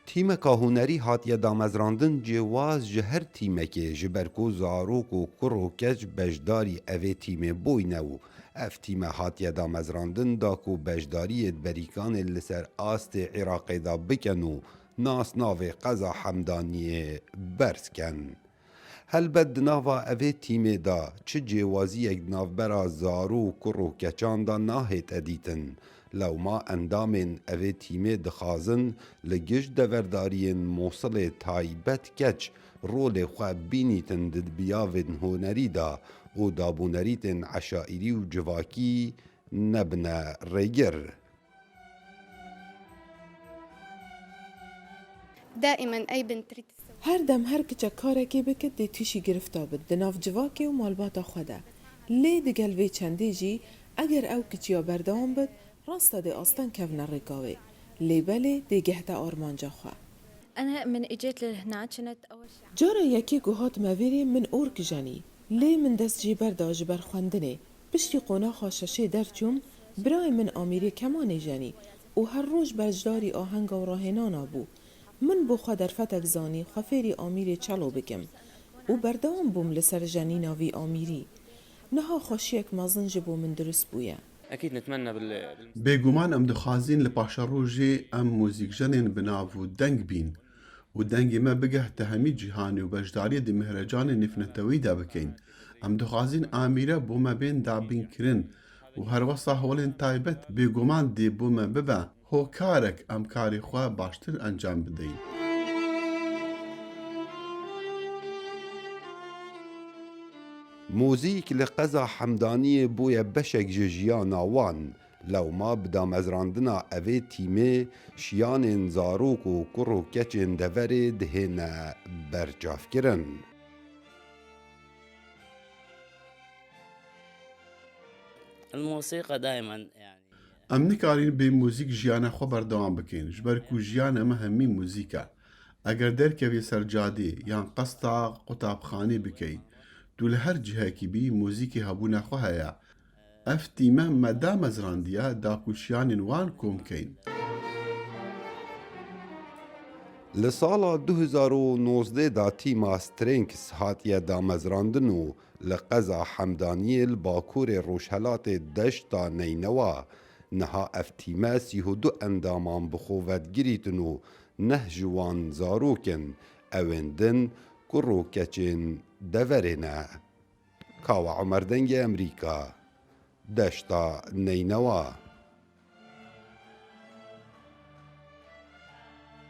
تیمکا هونەری هاتیە دامەزراندن جێواز ji her tîmekê ji ber ku zarok û kur û keç beşdarî evê tîmê bûyne û ev tîme hatiye damezrandin da ku beşdariyê berîkanê li ser astê Iraqê da bikin û nasnavê Qeza Hemdaniyê bersken. Helbet di nava evê tîmê da çi cêwaziyek navbera zaro û kur û keçan da nahêt edîtin. Lewma endamên evê tîmê dixwazin li giş deverdariyên Mosilê taybet keç rolê xwe bînîtin di biyavên hunerî da û dabûnerîtên eşaîrî û civakî nebine rêgir. دائما أي بنت تريد هر دم هر کچه کارکی بکد دی توشی گرفتا بد دناف جواکی و مالباتا خوده لی دی گلوی چنده جی اگر او کچیا بردام بد راستا دی آستان کفن رکاوی لی بلی دی گهتا آرمانجا خواه. أنا من إجيت لهنا كنت أول شيء جارا یکی گوهات مویری من اورک جانی لی من دست جی بردا جبر خوندنه پشتی قونا خاششه در چوم برای من آمیری کمانی جانی و هر روز بجداری آهنگ و راهنانا بو من بو خوا در فتک زانی خفیری آمیری چلو بکم و بردام بوم لسر جنینا وی آمیری نها خوشیک مازن جبو من درست بویا. اكيد نتمنى بێگومان ئەم دخوازین لە پاشە ڕۆژێ ئەم موزیکژەنێن بناو و دەنگ بین و دەنگی مە بگەهتە هەمی جیهانی و بەشداریە دی مهرەجانی نفنەتەوەیدا بکەین ئەم دخوازین ئامیرە بۆمە بێن دابینکردن و هەروەسا هەوڵێن تایبەت بێگومان دێ بۆمە ببە هۆکارێک ئەم کاری خوا باشتر ئەنجام بدەین. موزیک li Qeza Hemdaniyê bûye beşek ji jiyana wan. Lewma bi damezrandina evê tîmê şiyanên zarok û kur û keçên deverê dihêne berçavkirin. الموسيقى دائما يعني ئەم نکارین بێ موزیک ژیانە خۆ بەردەوام بکەین ji ber ku jiyan ئەمە هەمووی موزیکە ئەگەر دەرکەوێ سەر جادێ یان قەستا قوتابخانێ بکەیت دوو لە هەر جihekî bî موزیکی hebûna xwe heye ev tîme me damezrandiye da ku şiyanên wan kom bikeyn. Li sala 2019 da tîma Strings hatiye damezrandin û li Qeza Hemdaniyê li Bakurê Rojhilatê deşta Neynewa niha ev tîme sîhûdu endaman bi xwe vedgirîtin û neh ji wan zarokin ewên din kur û keçên deverê ne. Kawa Emer Dengê Emerîka deşta Neynewa.